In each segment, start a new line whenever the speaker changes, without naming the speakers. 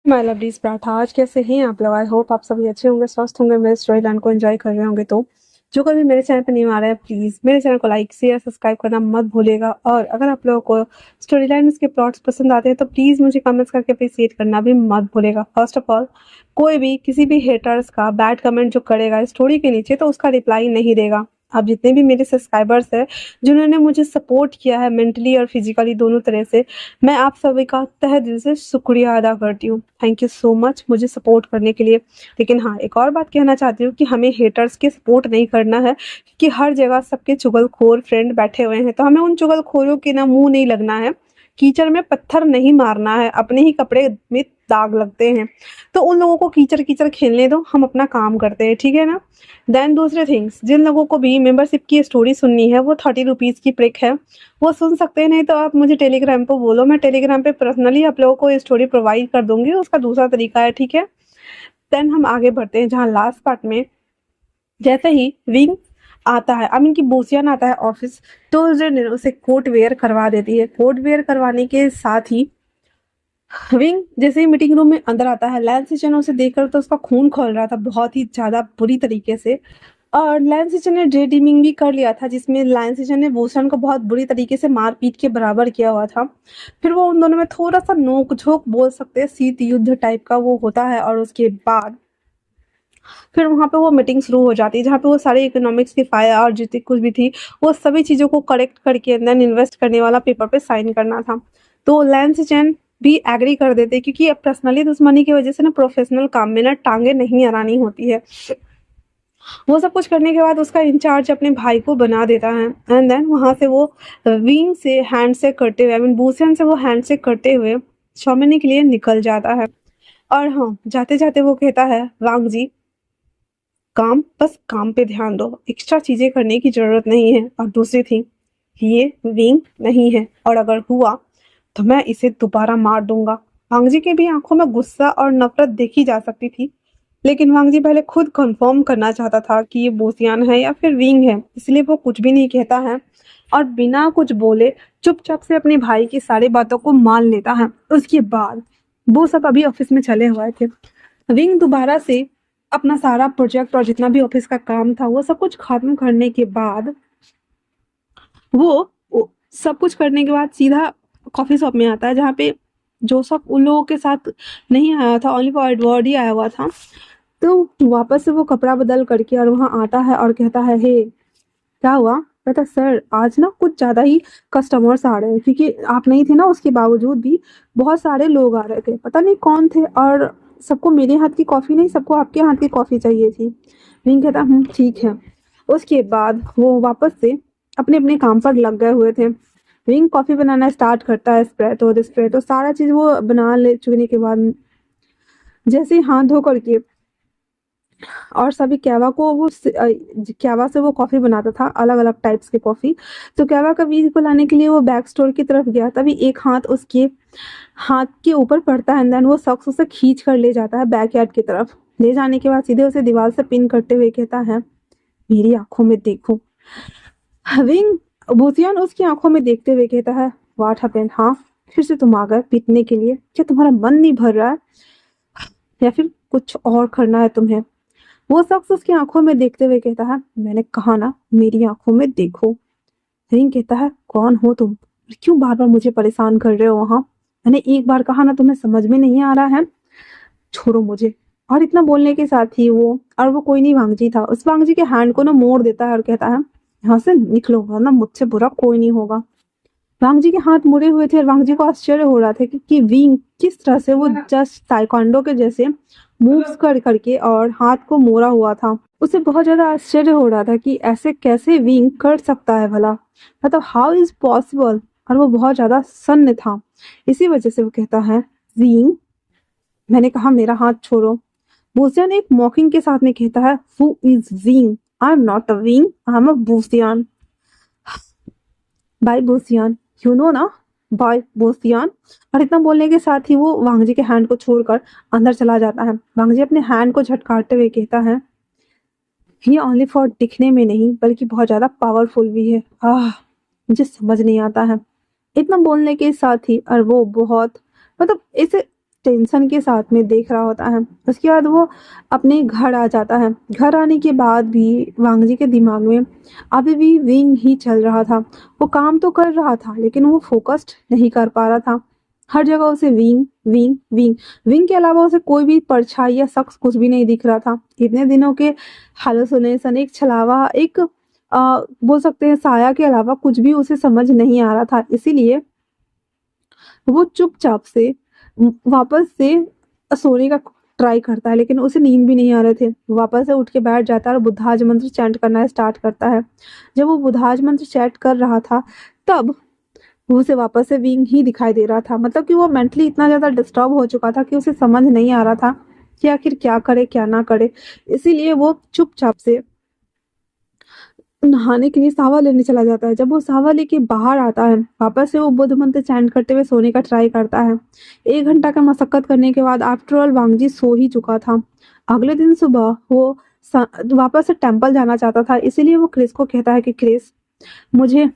My lovelies paratha, आज कैसे हैं आप लोग? आई होप आप सभी अच्छे होंगे, स्वस्थ होंगे, मेरे स्टोरी लाइन को एंजॉय कर रहे होंगे। तो जो कभी मेरे चैनल पर नहीं आ रहा है, प्लीज़ मेरे चैनल को लाइक शेयर सब्सक्राइब करना मत भूलिएगा। और अगर आप लोगों को स्टोरी लाइन के प्लॉट्स पसंद आते हैं तो प्लीज़ मुझे कमेंट्स करके अप्रिशिएट करना भी मत भूलिएगा। फर्स्ट ऑफ ऑल, कोई भी किसी भी हेटर्स का बैड कमेंट जो करेगा स्टोरी के नीचे तो उसका रिप्लाई नहीं देगा। आप जितने भी मेरे सब्सक्राइबर्स हैं जिन्होंने मुझे सपोर्ट किया है मेंटली और फिजिकली दोनों तरह से, मैं आप सभी का तहे दिल से शुक्रिया अदा करती हूँ। थैंक यू सो मच मुझे सपोर्ट करने के लिए। लेकिन हाँ, एक और बात कहना चाहती हूँ कि हमें हेटर्स के सपोर्ट नहीं करना है, क्योंकि हर जगह सबके चुगलखोर फ्रेंड बैठे हुए हैं, तो हमें उन चुगलखोरों के ना मुंह नहीं लगना है। कीचड़ में पत्थर नहीं मारना है, अपने ही कपड़े में दाग लगते हैं, तो उन लोगों को कीचड़ कीचड़ खेलने दो, हम अपना काम करते हैं, ठीक है ना। देन दूसरे थिंग्स, जिन लोगों को भी मेंबरशिप की स्टोरी सुननी है वो 30 रुपीज़ की प्रिक है, वो सुन सकते हैं। नहीं तो आप मुझे टेलीग्राम पे बोलो, मैं टेलीग्राम पे पर्सनली आप लोगों को ये स्टोरी प्रोवाइड कर दूंगी। उसका दूसरा तरीका है, ठीक है। देन हम आगे बढ़ते हैं, जहाँ लास्ट पार्ट में जैसे ही विंग आता है, आई मीन की बोसियन आता है ऑफिस, तो उसे कोट वेयर करवा देती है। कोट वेयर करवाने के साथ ही विंग जैसे ही मीटिंग रूम में अंदर आता है, लैंस सिचन उसे देखकर तो उसका खून खौल रहा था बहुत ही ज्यादा बुरी तरीके से। और लैंस सिचन ने डे डीमिंग भी कर लिया था, जिसमें लैंस सिचन ने बोसन को बहुत बुरी तरीके से मार पीट के बराबर किया हुआ था। फिर वो उन दोनों में थोड़ा सा नोक झोंक बोल सकते हैं, शीत युद्ध टाइप का वो होता है। और उसके बाद फिर वहाँ पे वो मीटिंग शुरू हो जाती है, जहाँ पे वो सारे इकोनॉमिक्स की फाइल और जितनी कुछ भी थी वो सभी चीज़ों को करेक्ट करके देन इन्वेस्ट करने वाला पेपर पे साइन करना था। तो लैंस चैन भी एग्री कर देते, क्योंकि अब पर्सनली दुश्मनी की वजह से ना प्रोफेशनल काम में ना टांगे नहीं अड़ानी होती है। वो सब कुछ करने के बाद उसका इंचार्ज अपने भाई को बना देता है। एंड देन वहाँ से वो विंग से हैंड शेक करते हुए, आई मीन बूसियन से वो हैंड शेक करते हुए शॉमिनी के लिए निकल जाता है। और हाँ, जाते जाते वो कहता है, वांग जी, काम बस काम पे ध्यान दो, एक्स्ट्रा चीजें करने की जरूरत नहीं है। और दूसरी थिंग, ये विंग नहीं है, और अगर हुआ तो मैं इसे दोबारा मार दूंगा। वांग जी के भी आंखों में गुस्सा और नफरत देखी जा सकती थी, लेकिन वांग जी पहले खुद कंफर्म करना चाहता था कि ये बोसियान है या फिर विंग है, इसलिए वो कुछ भी नहीं कहता है और बिना कुछ बोले चुपचाप से अपने भाई की सारी बातों को मान लेता है। उसके बाद वो सब अभी ऑफिस में चले हुए थे। विंग दोबारा से अपना सारा प्रोजेक्ट और जितना भी ऑफिस का काम था वो सब कुछ खत्म करने के बाद वो सब कुछ करने के बाद सीधा कॉफी शॉप में आता है, जहाँ पे जोसफ उन लोगों के साथ नहीं आया था, ओनली फॉर एडवर्ड ही आया हुआ था। तो वापस से वो कपड़ा बदल करके और वहाँ आता है और कहता है, हे क्या हुआ? कहता, सर आज ना कुछ ज्यादा ही कस्टमर्स आ रहे हैं, क्योंकि आप नहीं थे ना, उसके बावजूद भी बहुत सारे लोग आ रहे थे, पता नहीं कौन थे, और सबको मेरे हाथ की कॉफी नहीं, सबको आपके हाथ की कॉफी चाहिए थी। विंग कहता, ठीक है। उसके बाद वो वापस से अपने अपने काम पर लग गए हुए थे। विंग कॉफी बनाना स्टार्ट करता है, स्प्रेड तो सारा चीज वो बना ले चुकने के बाद जैसे ही हाथ धो करके और सभी कैवा को कैवा से वो कॉफी बनाता था, अलग अलग टाइप्स के कॉफी। तो कैवा का बीज को लाने के लिए वो बैक स्टोर की तरफ गया, तभी एक हाथ उसके हाथ के ऊपर पड़ता है। देन वो शख्स उसे खींच कर ले जाता है बैकयार्ड की तरफ। ले जाने के बाद सीधे उसे दीवार से पिन करते हुए कहता है, मेरी आंखों में देखो। विंग भूतियान उसकी आंखों में देखते हुए कहता है, व्हाट हैपेंड? हाँ, फिर से तुम आ गए पीटने के लिए? क्या तुम्हारा मन नहीं भर रहा है या फिर कुछ और करना है तुम्हें? वो शख्स उसकी आंखों में देखते हुए कहता है, मैंने कहा ना मेरी आंखों में देखो। रिंग कहता है, कौन हो तुम? क्यों बार बार मुझे परेशान कर रहे हो? वहां मैंने एक बार कहा ना, तुम्हें समझ में नहीं आ रहा है? छोड़ो मुझे। और इतना बोलने के साथ ही वो कोई नहीं, वांगजी था। उस वांगजी के हैंड को ना मोड़ देता है और कहता है, यहाँ से निकलो वरना मुझसे बुरा कोई नहीं होगा। वांगजी के हाथ मुड़े हुए थे और वांगजी को आश्चर्य हो रहा था कि विंग किस तरह से वो जस्ट ताइक्वांडो के जैसे मूव्स कर करके और हाथ को मोड़ा हुआ था। उसे बहुत ज्यादा आश्चर्य हो रहा था कि ऐसे कैसे विंग कर सकता है भला, मतलब हाउ इज पॉसिबल। और वो बहुत ज्यादा सन्न था, इसी वजह से वो कहता है, विंग मैंने कहा मेरा हाथ छोड़ो। बोसियान एक मॉकिंग के साथ में कहता है, who is wing? I am not a wing, I am a Bosnian. By Bosnian, you know ना, बाय बोसियान। और इतना बोलने के साथ ही वो वांगजी के हैंड को छोड़कर अंदर चला जाता है। वांगजी अपने हैंड को झटकारते हुए कहता है, ये ओनली फॉर दिखने में नहीं बल्कि बहुत ज्यादा पावरफुल भी है। मुझे समझ नहीं आता है। इतना बोलने के साथ ही और वो बहुत, मतलब इसे टेंशन के साथ में देख रहा होता है। उसके बाद वो अपने घर आ जाता है। घर आने के बाद भी वांग जी के दिमाग में अभी भी विंग ही चल रहा था। वो काम तो कर रहा था लेकिन वो फोकस्ड नहीं कर पा रहा था। हर जगह उसे विंग विंग विंग विंग के अलावा उसे कोई भी परछाई या शख्स कुछ भी नहीं दिख रहा था। इतने दिनों के हालुसिनेशन, एक छलावा, एक बोल सकते हैं साया के अलावा कुछ भी उसे समझ नहीं आ रहा था। इसीलिए वो चुपचाप से वापस से सोने का ट्राई करता है, लेकिन उसे नींद भी नहीं आ रहे थे। वापस से उठ के बैठ जाता है और बुद्धाज मंत्र चैंट करना स्टार्ट करता है। जब वो बुद्धाज मंत्र चैंट कर रहा था तब वो उसे वापस से विंग ही दिखाई दे रहा था। मतलब कि वो मेंटली इतना ज्यादा डिस्टर्ब हो चुका था कि उसे समझ नहीं आ रहा था कि आखिर क्या करे क्या ना करे। इसीलिए वो चुपचाप से नहाने के लिए सावा लेने चला जाता है। जब वो सावा लेके बाहर आता है वापस से वो बुद्ध मंत्र चैंट करते हुए सोने का ट्राई करता है। 1 घंटा का मशक्कत करने के बाद आफ्टर ऑल वांगजी सो ही चुका था। अगले दिन सुबह वो वापस से टेम्पल जाना चाहता था। इसीलिए वो क्रिस को कहता है कि क्रिस, मुझे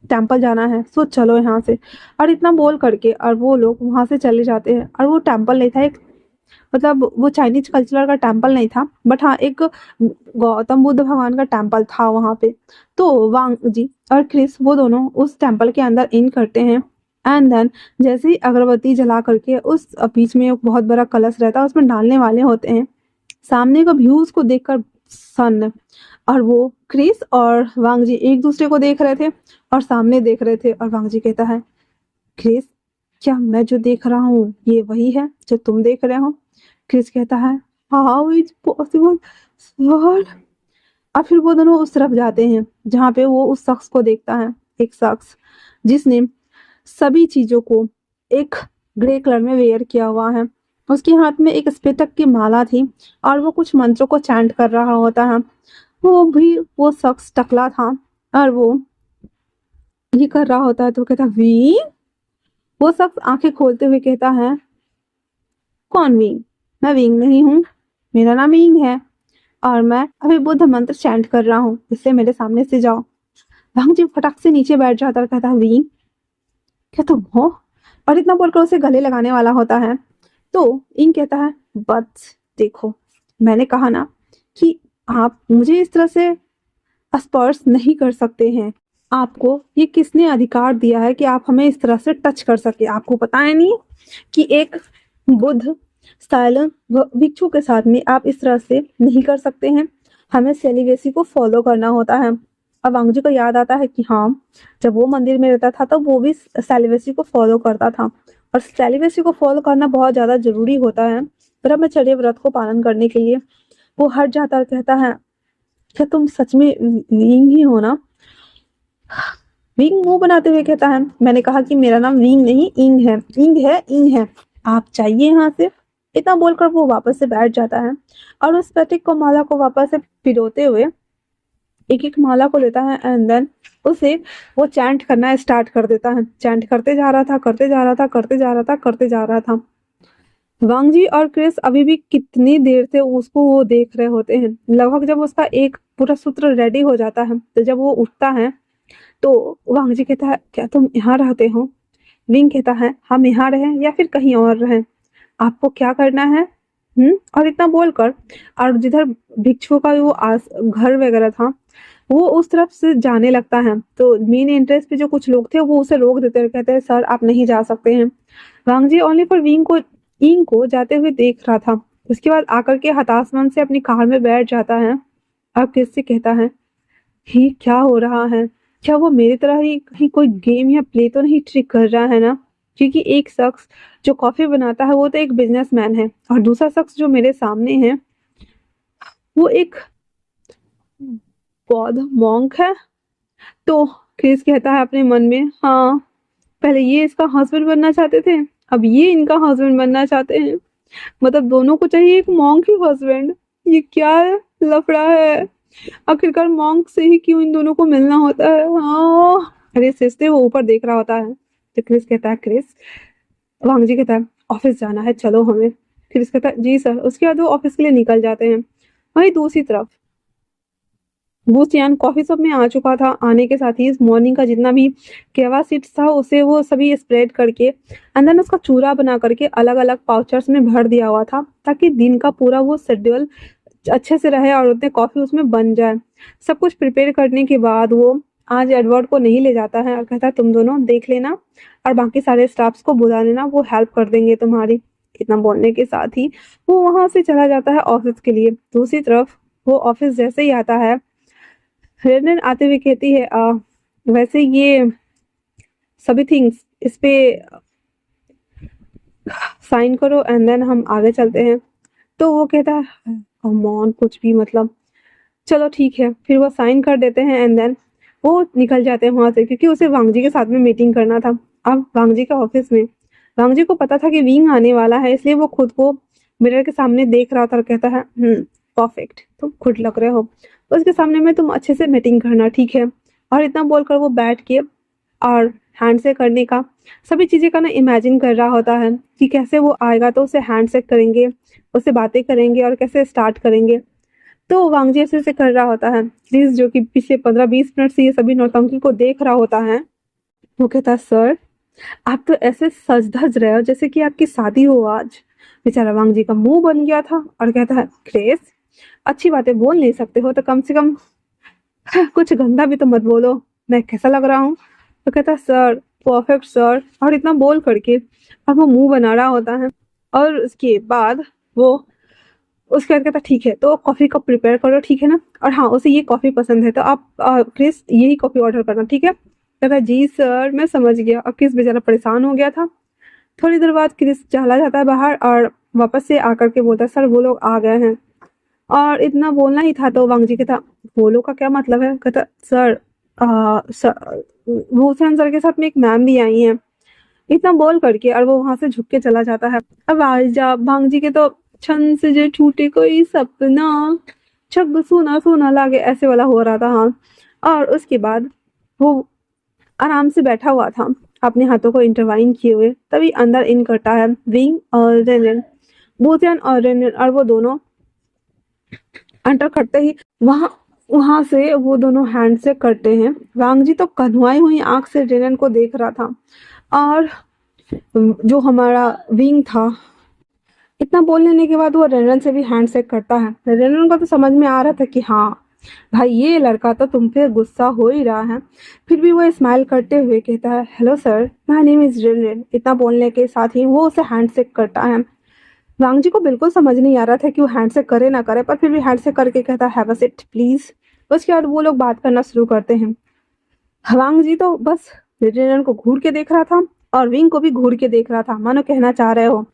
टेम्पल जाना है, सो चलो यहाँ से। और इतना बोल करके और वो लोग वहां से चले जाते हैं। और वो टेम्पल नहीं था, एक मतलब वो चाइनीज कल्चर का टेम्पल नहीं था, बट हाँ एक गौतम बुद्ध भगवान का टेम्पल था वहां पे। तो वांग जी और क्रिस वो दोनों उस टेम्पल के अंदर इन करते हैं। एंड देन जैसे ही अगरबत्ती जला करके उस बीच में एक बहुत बड़ा कलश रहता है उसमें डालने वाले होते हैं, सामने का व्यूज को देखकर सन और वो क्रिस और वांग जी एक दूसरे को देख रहे थे और सामने देख रहे थे। और वांग जी कहता है, क्रिस, क्या मैं जो देख रहा हूँ ये वही है जो तुम देख रहे हो? क्रिस कहता है, हाउ इज पॉसिबल सर। और फिर वो दोनों उस तरफ जाते हैं जहाँ पे वो उस शख्स को देखता है। एक शख्स जिसने सभी चीजों को एक ग्रे कलर में वेयर किया हुआ है। उसके हाथ में एक स्फटिक की माला थी और वो कुछ मंत्रों को चैंट कर रहा होता है। वो शख्स टकला था और वो ये कर रहा होता है। तो कहता वी, वो शख्स आंखें खोलते हुए कहता है, कौन विंग? मैं विंग नहीं हूँ, मेरा नाम विंग है और मैं अभी बुद्ध मंत्र चैंट कर रहा हूँ, इसलिए मेरे सामने से जाओ। भंग जी फटक से नीचे बैठ जाता और कहता है, विंग, क्या तुम हो? और इतना बोलकर उसे गले लगाने वाला होता है। तो इंग कहता है, बस देखो, मैंने कहा ना कि आप मुझे इस तरह से स्पर्श नहीं कर सकते हैं। आपको ये किसने अधिकार दिया है कि आप हमें इस तरह से टच कर सके? आपको पता है नहीं कि एक बुद्ध साइलेंट भिक्षु के साथ में आप इस तरह से नहीं कर सकते हैं। हमें सेलिबेसी को फॉलो करना होता है। अब वांगजी को याद आता है कि हाँ, जब वो मंदिर में रहता था तो वो भी सेलिबेसी को फॉलो करता था और सेलिबेसी को फॉलो करना बहुत ज्यादा जरूरी होता है ब्रह्मचर्य व्रत को पालन करने के लिए। वो हट जाता और कहता है, क्या तुम सच में विंग ही हो ना? विंग मुंह बनाते हुए कहता है, मैंने कहा कि मेरा नाम विंग नहीं इंग है। इंग है, इंग है, आप चाहिए यहाँ से। इतना बोलकर वो वापस से बैठ जाता है और उस स्फटिक को माला को वापस से पिरोते हुए एक एक माला को लेता है एंड देन उसे वो चैंट करना स्टार्ट कर देता है। चैंट करते जा रहा था, करते जा रहा था, करते जा रहा था, करते जा रहा था। वांगजी और क्रिस अभी भी कितनी देर से उसको वो देख रहे होते हैं। लगभग जब उसका एक पूरा सूत्र रेडी हो जाता है तो जब वो उठता है तो वांगजी कहता है, क्या तुम यहाँ रहते हो? विंग कहता है, हम यहाँ रहें या फिर कहीं और रहें, आपको क्या करना है? और इतना बोलकर और जिधर भिक्षुओं का वो घर वगैरह था वो उस तरफ से जाने लगता है। तो मेन एंट्रेंस पे जो कुछ लोग थे वो उसे रोक देते हैं, कहते हैं, सर आप नहीं जा सकते हैं। वांगजी ओनली पर इंग को जाते हुए देख रहा था। उसके बाद आकर के हताश मन से अपनी कार में बैठ जाता है और किससे कहता है, ही क्या हो रहा है? क्या वो मेरी तरह ही कहीं कोई गेम या प्ले तो नहीं ट्रिक कर रहा है ना? क्योंकि एक शख्स जो कॉफी बनाता है वो तो एक बिजनेसमैन है और दूसरा शख्स जो मेरे सामने है वो एक बौद्ध मॉन्क है। तो क्रिस कहता है अपने मन में, हाँ, पहले ये इसका हस्बैंड बनना चाहते थे, अब ये इनका हस्बैंड बनना चाहते हैं। मतलब दोनों को चाहिए एक मॉन्क ही हस्बैंड। ये क्या लफड़ा है? आखिरकार मॉन्क से ही क्यों इन दोनों को मिलना होता है? हाँ, अरे सिस्टर वो ऊपर देख रहा होता है। तो क्रिस कहता है, क्रिस, वांगजी कहता है, ऑफिस जाना है, चलो हमें। क्रिस कहता है, जी सर। उसके बाद वो ऑफिस के लिए निकल जाते हैं। वहीं दूसरी तरफ वो सियान कॉफी शॉप में आ चुका था। आने के साथ ही इस मॉर्निंग का जितना भी केवा सीड्स था उसे वो सभी स्प्रेड करके अंदर उसका चूरा बना करके अलग अलग पाउचर्स में भर दिया हुआ था, ताकि दिन का पूरा वो शेड्यूल अच्छे से रहे और उतने कॉफी उसमें बन जाए। सब कुछ प्रिपेयर करने के बाद वो आज एडवर्ड को नहीं ले जाता है और कहता है तुम दोनों देख लेना और बाकी सारे स्टाफ्स को बुला लेना, वो हेल्प कर देंगे तुम्हारी। इतना बोलने के साथ ही वो वहां से चला जाता है ऑफिस के लिए। दूसरी तरफ वो ऑफिस जैसे ही आता है, हिरन आते हुए कहती है वैसे ये सभी थिंग्स इस पे साइन करो एंड देन हम आगे चलते हैं। तो वो कहता है कम ऑन, कुछ भी मतलब, चलो ठीक है। फिर वो साइन कर देते हैं एंड देन वो निकल जाते हैं वहां से, क्योंकि उसे वांगजी के साथ में मीटिंग करना था। अब वांगजी के ऑफिस में वांगजी को पता था कि विंग आने वाला है, इसलिए वो खुद को मिरर के सामने देख रहा था और कहता है परफेक्ट, तुम खुद लग रहे हो, उसके सामने में तुम अच्छे से मीटिंग करना, ठीक है। और इतना बोलकर वो बैठ के और हैंड शेक करने का सभी चीजें का ना इमेजिन कर रहा होता है कि कैसे वो आएगा तो उसे हैंड शेक करेंगे, उससे बातें करेंगे और कैसे स्टार्ट करेंगे। तो वांगजी ऐसे ऐसे कर रहा होता है। क्रिस जो कि पिछले 15-20 मिनट से ये सभी नौटंकी को देख रहा होता है, वो कहता है सर आप तो ऐसे सज धज रहे हो जैसे कि आपकी शादी हो आज। बेचारा वांगजी का मुंह बन गया था और कहता है क्रिस अच्छी बातें बोल नहीं सकते हो तो कम से कम कुछ गंदा भी तो मत बोलो, मैं कैसा लग रहा हूँ। तो कहता है सर परफेक्ट सर, और इतना बोल करके और वो मुंह बना रहा होता है। और उसके बाद वो उसके बाद कहता ठीक है तो कॉफी कप प्रिपेयर करो, ठीक है ना, और हाँ उसे ये कॉफी पसंद है तो आप क्रिस यही कॉफी ऑर्डर करना, ठीक है। कहता जी सर मैं समझ गया। और क्रिस बेचारा परेशान हो गया था। थोड़ी देर बाद क्रिस चला जाता है बाहर और वापस से आकर के बोलता है सर वो लोग आ गए हैं। और इतना बोलना ही था तो वांगजी कहता वो लोग का क्या मतलब है। कहता सर भूषण सर के साथ में एक मैम भी आई हैं। इतना बोल करके और वो वहां से झुक के चला जाता है। अब आजा भांग जी के तो छन से जो छूटे कोई सपना, छग सोना सोना लागे, ऐसे वाला हो रहा था। हाँ, और उसके बाद वो आराम से बैठा हुआ था अपने हाथों को इंटरवाइन किए हुए। तभी अंदर इन करता है विंग और रेनिन, बोथियन और रेनिन, और वो दोनों एंटर करते ही वहां वहां से वो दोनों हैंड से करते हैं। वांगजी तो कन्हुआई हुई आंख से रेनिन को देख रहा था। और जो हमारा विंग था इतना बोल लेने के बाद वो रेनन से भी हैंडशेक करता है। रेनन को तो समझ में आ रहा था कि हाँ भाई ये लड़का तो तुम पे गुस्सा हो ही रहा है। फिर भी वो स्माइल करते हुए कहता है hello sir my name is Renan. इतना बोलने के साथ ही वो उसे हैंडशेक करता है। वांगजी को बिल्कुल समझ नहीं आ रहा था कि वो हैंडशेक करे ना करे, पर फिर भी हैंडशेक करके कहता है हैव अ सीट प्लीज। उसके बाद वो लोग बात करना शुरू करते हैं। वांगजी तो बस रेनन को घूर के देख रहा था और विंग को भी घूर के देख रहा था, मानो कहना चाह रहे हो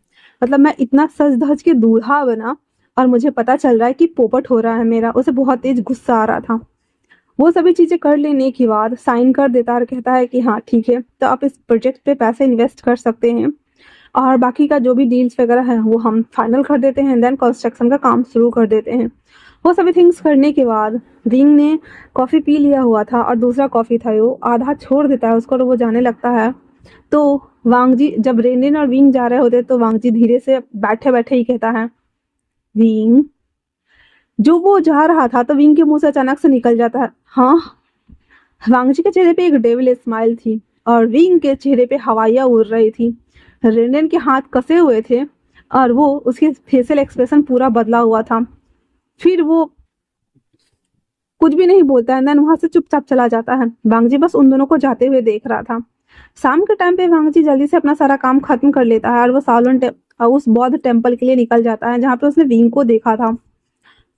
मतलब मैं इतना सज धज के दूल्हा बना और मुझे पता चल रहा है कि पोपट हो रहा है मेरा। उसे बहुत तेज गुस्सा आ रहा था। वो सभी चीजें कर लेने के बाद साइन कर देता और कहता है कि हाँ ठीक है तो आप इस प्रोजेक्ट पे पैसे इन्वेस्ट कर सकते हैं और बाकी का जो भी डील्स वगैरह है वो हम फाइनल कर देते हैं, देन कंस्ट्रक्शन का काम शुरू कर देते हैं। वो सभी थिंग्स करने के बाद विंग ने कॉफी पी लिया हुआ था और दूसरा कॉफी था वो आधा छोड़ देता है उसको और वो जाने लगता है। तो वांगजी जब रेनिन और विंग जा रहे होते तो वांगजी धीरे से बैठे बैठे ही कहता है विंग। जो वो जा रहा था तो विंग के मुंह से अचानक से निकल जाता है हाँ। वांगजी के चेहरे पे एक डेविल स्माइल थी और विंग के चेहरे पे हवाइयां उड़ रही थी। रेनिन के हाथ कसे हुए थे और वो उसके फेशियल एक्सप्रेशन पूरा बदला हुआ था। फिर वो कुछ भी नहीं बोलता है, देन वहां से चुपचाप चला जाता है। वांगजी बस उन दोनों को जाते हुए देख रहा था। शाम के टाइम पे वांगजी जल्दी से अपना सारा काम खत्म कर लेता है और वो सालोन उस बौद्ध टेम्पल के लिए निकल जाता है जहाँ पे उसने विंग को देखा था।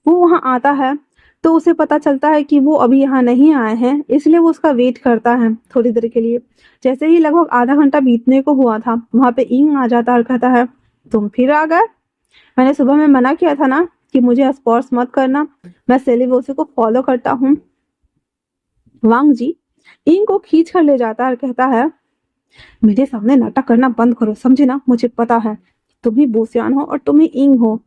वो वहां आता है तो उसे पता चलता है कि वो अभी यहाँ नहीं आए हैं, इसलिए वो उसका वेट करता है थोड़ी देर के लिए। जैसे ही लगभग आधा घंटा बीतने को हुआ था वहां पे इंग आ जाता है और कहता है तुम फिर आ गए। मैंने सुबह में मना किया था ना कि मुझे स्पर्श मत करना, मैं सेलिवोसे को फॉलो करता हूँ। वांग जी इंग को खींच कर ले जाता है और कहता है मेरे सामने नाटक करना बंद करो, समझे ना, मुझे पता है तुम ही बोसियान हो और तुम ही इंग हो।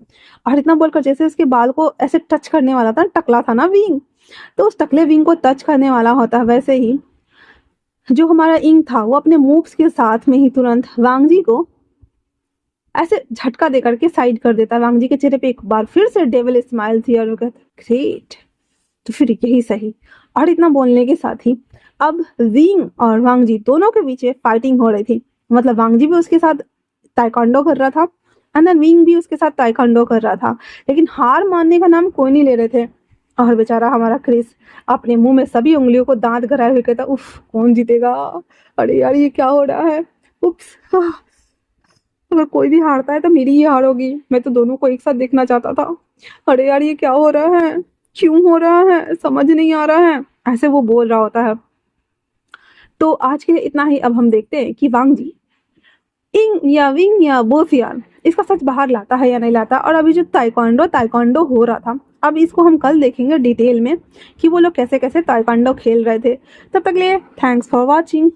और इतना बोलकर जैसे उसके बाल को ऐसे टच करने वाला था, टकला था ना विंग, तो उस टकले विंग को टच करने वाला होता है, वैसे ही जो हमारा इंग था वो अपने मूव्स के साथ में ही तुरंत वांगजी को ऐसे झटका देकर के साइड कर देता है। वांगजी के चेहरे पे एक बार फिर से डेविल स्माइल थी और वो कहता ग्रेट तो फिर यही सही। और इतना बोलने के साथ ही अब विंग और वांग जी दोनों के बीच फाइटिंग हो रही थी। मतलब वांग जी भी उसके साथ ताइक्वांडो कर रहा था एंड देन विंग भी उसके साथ ताइक्वांडो कर रहा था, लेकिन हार मानने का नाम कोई नहीं ले रहे थे। और बेचारा हमारा क्रिस अपने मुंह में सभी उंगलियों को दांत गराए हुए कहता, उफ कौन जीतेगा, अरे यार ये क्या हो रहा है, उप्स, अगर कोई भी हारता है तो मेरी ही हार होगी, मैं तो दोनों को एक साथ देखना चाहता था, अरे यार ये क्या हो रहा है, क्यों हो रहा है, समझ नहीं आ रहा है, ऐसे वो बोल रहा होता है। तो आज के लिए इतना ही। अब हम देखते हैं कि वांग जी इंग या विंग या बोथ यार इसका सच बाहर लाता है या नहीं लाता। और अभी जो ताइक्वांडो ताइक्वांडो हो रहा था, अब इसको हम कल देखेंगे डिटेल में कि वो लोग कैसे कैसे ताइक्वांडो खेल रहे थे। तब तक लिए थैंक्स फॉर वॉचिंग।